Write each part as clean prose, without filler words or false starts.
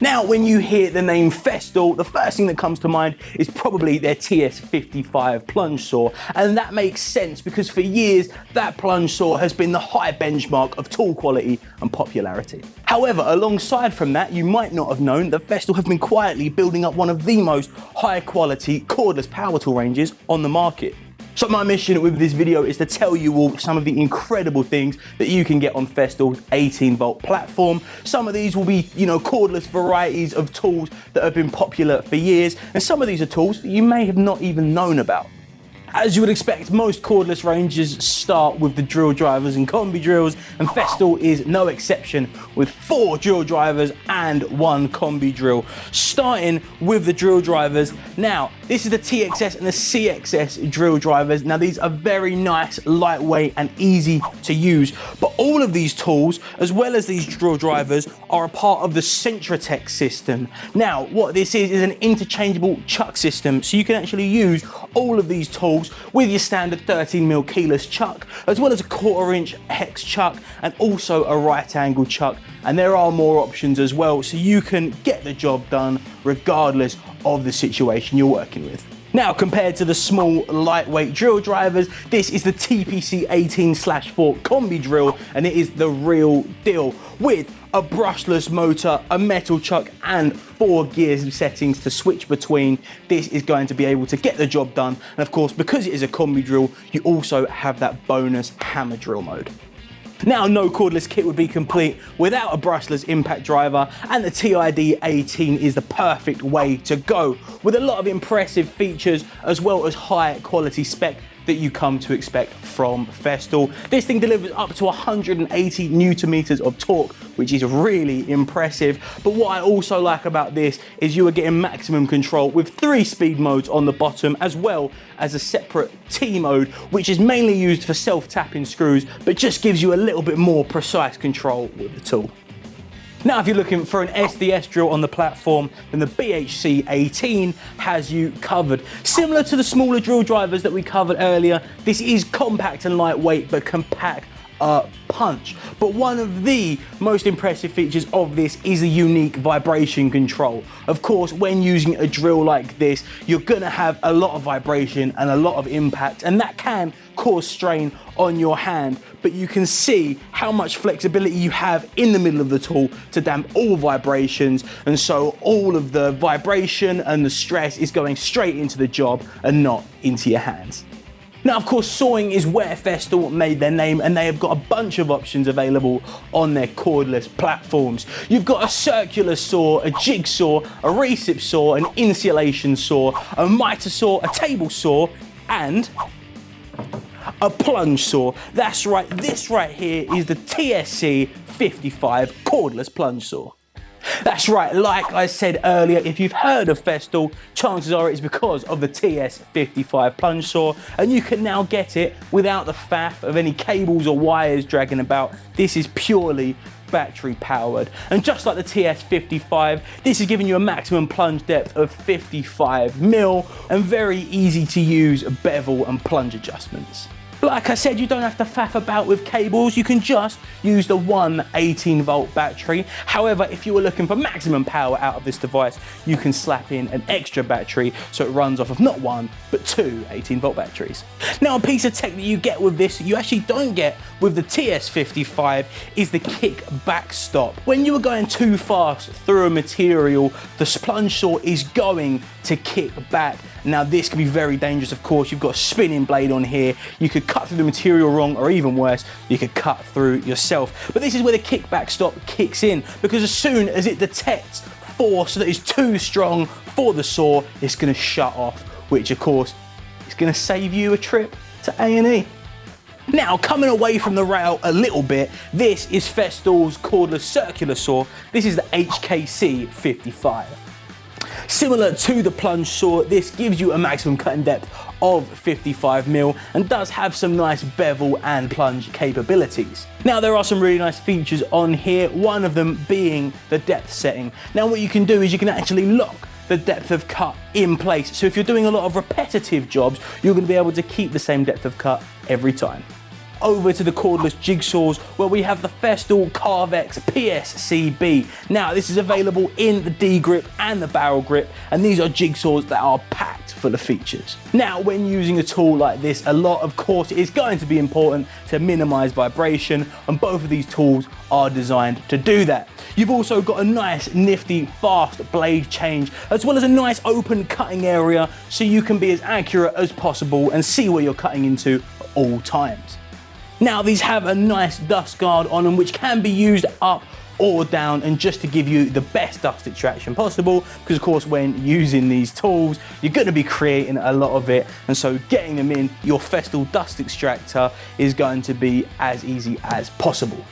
Now, when you hear the name FESTOOL, the first thing that comes to mind is probably their TS55 plunge saw, and that makes sense because for years that plunge saw has been the high benchmark of tool quality and popularity. However, alongside from that, you might not have known that FESTOOL have been quietly building up one of the most high quality cordless power tool ranges on the market. So my mission with this video is to tell you all some of the incredible things that you can get on FESTOOL's 18-volt platform. Some of these will be, cordless varieties of tools that have been popular for years, and some of these are tools that you may have not even known about. As you would expect, most cordless ranges start with the drill drivers and combi drills, and FESTOOL is no exception with 4 drill drivers and 1 combi drill. Starting with the drill drivers. Now, this is the TXS and the CXS drill drivers. Now, these are very nice, lightweight and easy to use, but all of these tools, as well as these drill drivers, are a part of the Centratec system. Now, what this is an interchangeable chuck system, so you can actually use all of these tools with your standard 13mm keyless chuck, as well as a 1/4 inch hex chuck and also a right angle chuck, and there are more options as well, so you can get the job done regardless of the situation you're working with. Now, compared to the small lightweight drill drivers, this is the TPC 18/4 Combi Drill, and it is the real deal with a brushless motor, a metal chuck and 4 gears settings to switch between. This is going to be able to get the job done, and of course, because it is a combi drill, you also have that bonus hammer drill mode. Now, no cordless kit would be complete without a brushless impact driver, and the TID 18 is the perfect way to go, with a lot of impressive features as well as high quality spec that you come to expect from FESTOOL. This thing delivers up to 180 Newton meters of torque, which is really impressive. But what I also like about this is you are getting maximum control with 3 speed modes on the bottom, as well as a separate T mode, which is mainly used for self-tapping screws, but just gives you a little bit more precise control with the tool. Now, if you're looking for an SDS drill on the platform, then the BHC 18 has you covered. Similar to the smaller drill drivers that we covered earlier, this is compact and lightweight, but can pack a punch. But one of the most impressive features of this is the unique vibration control. Of course, when using a drill like this, you're gonna have a lot of vibration and a lot of impact, and that can cause strain on your hand, but you can see how much flexibility you have in the middle of the tool to damp all vibrations, and so all of the vibration and the stress is going straight into the job and not into your hands. Now, of course, sawing is where FESTOOL made their name, and they have got a bunch of options available on their cordless platforms. You've got a circular saw, a jigsaw, a recip saw, an insulation saw, a mitre saw, a table saw, and a plunge saw. That's right, this right here is the TSC55 cordless plunge saw. That's right, like I said earlier, if you've heard of FESTOOL, chances are it's because of the TS55 plunge saw, and you can now get it without the faff of any cables or wires dragging about. This is purely battery powered, and just like the TS55, this is giving you a maximum plunge depth of 55mm and very easy to use bevel and plunge adjustments. Like I said, you don't have to faff about with cables, you can just use the one 18-volt battery. However, if you were looking for maximum power out of this device, you can slap in an extra battery so it runs off of not 1, but 2 18-volt batteries. Now, a piece of tech that you get with this that you actually don't get with the TS55 is the kick back stop. When you are going too fast through a material, the plunge saw is going to kick back. Now, this can be very dangerous, of course. You've got a spinning blade on here. You could cut through the material wrong, or even worse, you could cut through yourself. But this is where the kickback stop kicks in, because as soon as it detects force that is too strong for the saw, it's going to shut off, which of course is going to save you a trip to A&E. Now, coming away from the rail a little bit, this is FESTOOL's cordless circular saw. This is the HKC 55. Similar to the plunge saw, this gives you a maximum cutting depth of 55mm and does have some nice bevel and plunge capabilities. Now, there are some really nice features on here, one of them being the depth setting. Now, what you can do is you can actually lock the depth of cut in place. So if you're doing a lot of repetitive jobs, you're going to be able to keep the same depth of cut every time. over to the cordless jigsaws, where we have the FESTOOL CARVEX PSCB. Now, this is available in the D grip and the barrel grip, and these are jigsaws that are packed full of features. Now, when using a tool like this, a lot, of course, it is going to be important to minimize vibration, and both of these tools are designed to do that. You've also got a nice, nifty, fast blade change, as well as a nice open cutting area, so you can be as accurate as possible and see where you're cutting into at all times. Now, these have a nice dust guard on them, which can be used up or down, and just to give you the best dust extraction possible, because of course when using these tools you're going to be creating a lot of it, and so getting them in your FESTOOL dust extractor is going to be as easy as possible.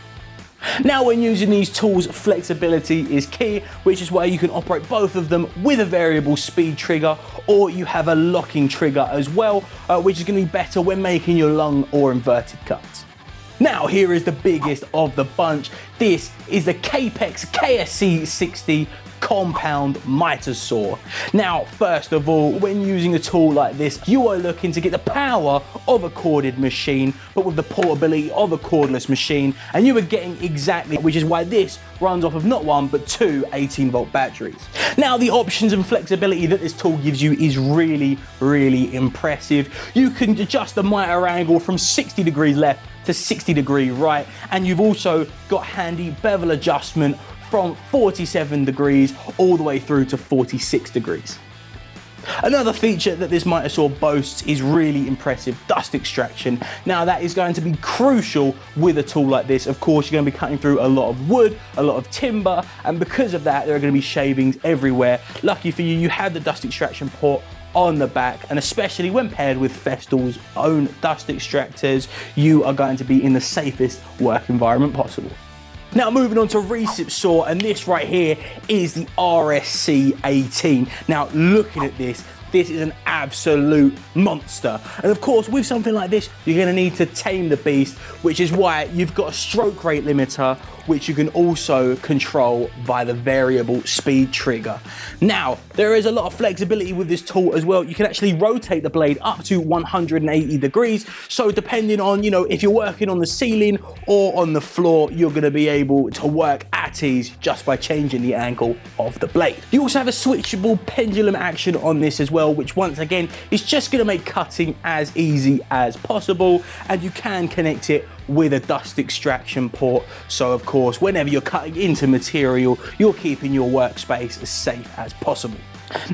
Now, when using these tools, flexibility is key, which is why you can operate both of them with a variable speed trigger, or you have a locking trigger as well, which is going to be better when making your long or inverted cuts. Now, here is the biggest of the bunch. This is the KAPEX KSC 60 compound Mitre Saw. Now, first of all, when using a tool like this, you are looking to get the power of a corded machine, but with the portability of a cordless machine, and you are getting exactly, which is why this runs off of not one, but two 18-volt batteries. Now, the options and flexibility that this tool gives you is really, really impressive. You can adjust the mitre angle from 60 degrees left to 60 degree right, and you've also got handy bevel adjustment from 47 degrees all the way through to 46 degrees. Another feature that this Mitre Saw boasts is really impressive dust extraction. Now, that is going to be crucial with a tool like this. Of course, you're going to be cutting through a lot of wood, a lot of timber, and because of that, there are going to be shavings everywhere. Lucky for you, you have the dust extraction port on the back, and especially when paired with FESTOOL's own dust extractors, you are going to be in the safest work environment possible. Now, moving on to Reciprocating Saw, and this right here is the RSC-18. Now, looking at this is an absolute monster. And of course, with something like this, you're going to need to tame the beast, which is why you've got a stroke rate limiter, which you can also control by the variable speed trigger. Now, there is a lot of flexibility with this tool as well. You can actually rotate the blade up to 180 degrees. So depending on, if you're working on the ceiling or on the floor, you're going to be able to work at ease just by changing the angle of the blade. You also have a switchable pendulum action on this as well, which once again is just going to make cutting as easy as possible, and you can connect it with a dust extraction port. So of course, whenever you're cutting into material, you're keeping your workspace as safe as possible.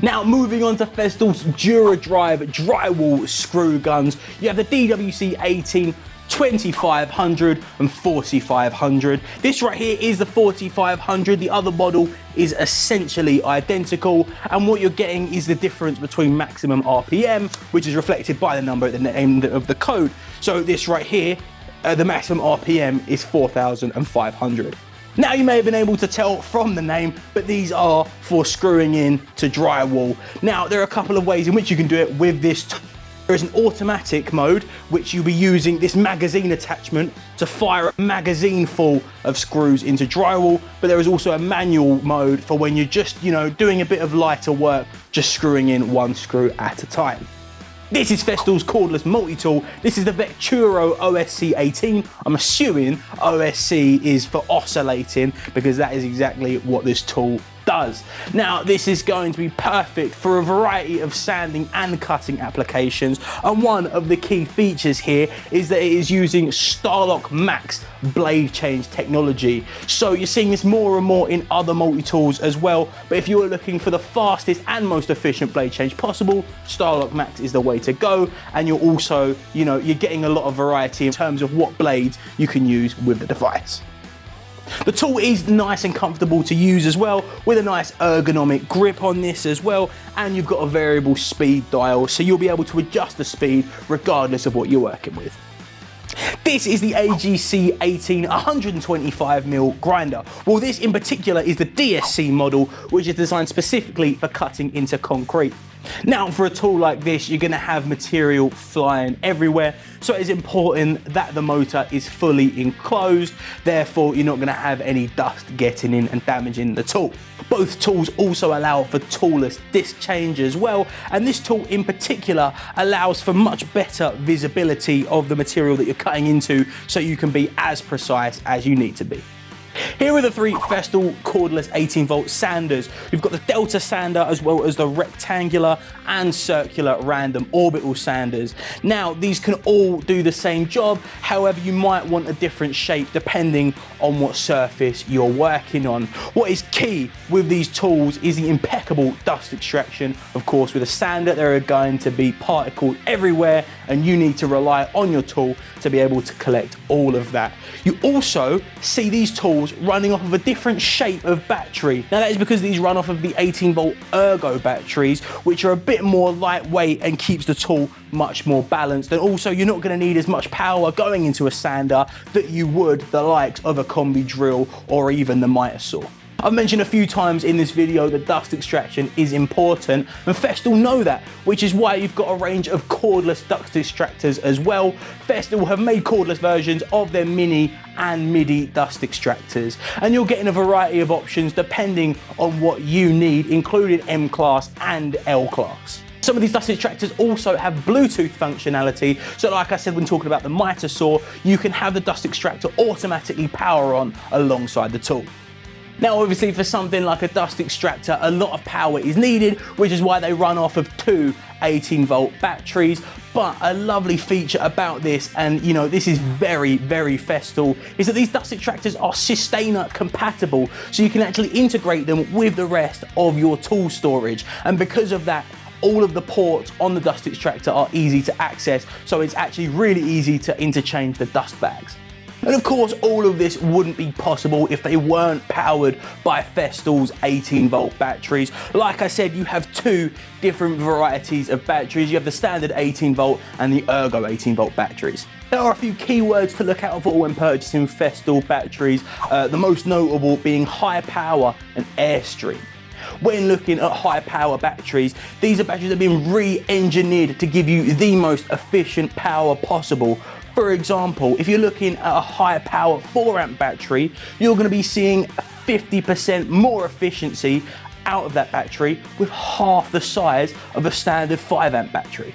Now, moving on to FESTOOL's DURADRIVE drywall screw guns, you have the DWC-18 2500 and 4500. This right here is the 4500. The other model is essentially identical, and what you're getting is the difference between maximum RPM, which is reflected by the number at the end of the code. So this right here, the maximum RPM is 4,500. Now, you may have been able to tell from the name, but these are for screwing in to drywall. Now, there are a couple of ways in which you can do it with this. There is an automatic mode, which you'll be using this magazine attachment to fire a magazine full of screws into drywall, but there is also a manual mode for when you're just, doing a bit of lighter work, just screwing in one screw at a time. This is FESTOOL's cordless multi-tool. This is the VECTURO OSC-18. I'm assuming OSC is for oscillating, because that is exactly what this tool does. Now, this is going to be perfect for a variety of sanding and cutting applications, and one of the key features here is that it is using StarLock Max blade change technology. So you're seeing this more and more in other multi-tools as well, but if you're looking for the fastest and most efficient blade change possible, StarLock Max is the way to go, and you're also, you're getting a lot of variety in terms of what blades you can use with the device. The tool is nice and comfortable to use as well, with a nice ergonomic grip on this as well, and you've got a variable speed dial, so you'll be able to adjust the speed regardless of what you're working with. This is the AGC-18 125mm grinder. Well, this in particular is the DSC model, which is designed specifically for cutting into concrete. Now, for a tool like this, you're gonna have material flying everywhere, so it is important that the motor is fully enclosed, therefore you're not gonna have any dust getting in and damaging the tool. Both tools also allow for toolless disc change as well, and this tool in particular allows for much better visibility of the material that you're cutting into, so you can be as precise as you need to be. Here are the three FESTOOL cordless 18-volt sanders. We've got the Delta sander as well as the rectangular and circular random orbital sanders. Now, these can all do the same job, however you might want a different shape depending on what surface you're working on. What is key with these tools is the impeccable dust extraction. Of course, with a sander, there are going to be particles everywhere, and you need to rely on your tool to be able to collect all of that. You also see these tools running off of a different shape of battery. Now, that is because these run off of the 18-volt ergo batteries, which are a bit more lightweight and keeps the tool much more balanced. And also, you're not going to need as much power going into a sander that you would the likes of a Combi Drill or even the Mitre Saw. I've mentioned a few times in this video that dust extraction is important, and FESTOOL know that, which is why you've got a range of cordless dust extractors as well. FESTOOL have made cordless versions of their mini and midi dust extractors, and you're getting a variety of options depending on what you need, including M class and L class. Some of these dust extractors also have Bluetooth functionality, so like I said when talking about the Mitre Saw, you can have the dust extractor automatically power on alongside the tool. Now, obviously, for something like a dust extractor, a lot of power is needed, which is why they run off of two 18-volt batteries. But a lovely feature about this, and you know, this is very, very FESTOOL, is that these dust extractors are Sustainer compatible, so you can actually integrate them with the rest of your tool storage. And because of that, all of the ports on the dust extractor are easy to access, so it's actually really easy to interchange the dust bags. And of course, all of this wouldn't be possible if they weren't powered by FESTOOL's 18-volt batteries. Like I said, you have two different varieties of batteries. You have the standard 18-volt and the ergo 18-volt batteries. There are a few keywords to look out for when purchasing FESTOOL batteries, the most notable being high power and airstream. When looking at high power batteries, these are batteries that have been re-engineered to give you the most efficient power possible. For example, if you're looking at a high power 4 amp battery, you're going to be seeing 50% more efficiency out of that battery with half the size of a standard 5 amp battery.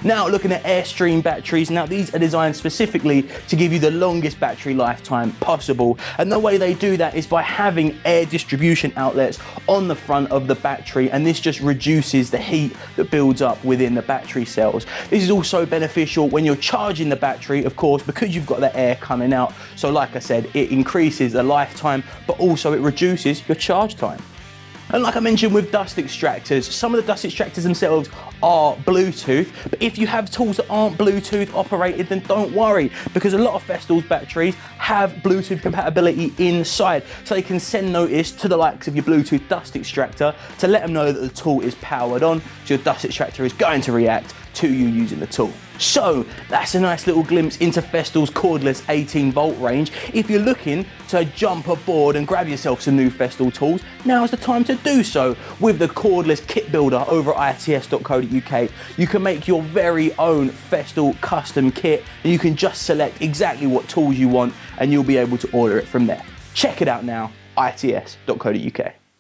Now, looking at Airstream batteries, now these are designed specifically to give you the longest battery lifetime possible. And the way they do that is by having air distribution outlets on the front of the battery, and this just reduces the heat that builds up within the battery cells. This is also beneficial when you're charging the battery, of course, because you've got the air coming out. So like I said, it increases the lifetime, but also it reduces your charge time. And like I mentioned with dust extractors, some of the dust extractors themselves are Bluetooth, but if you have tools that aren't Bluetooth operated, then don't worry, because a lot of FESTOOL's batteries have Bluetooth compatibility inside, so they can send notice to the likes of your Bluetooth dust extractor to let them know that the tool is powered on, so your dust extractor is going to react to you using the tool. So that's a nice little glimpse into FESTOOL's cordless 18-volt range. If you're looking to jump aboard and grab yourself some new FESTOOL tools, now is the time to do so with the cordless kit builder over at its.co.uk. You can make your very own FESTOOL custom kit, and you can just select exactly what tools you want and you'll be able to order it from there. Check it out now, its.co.uk.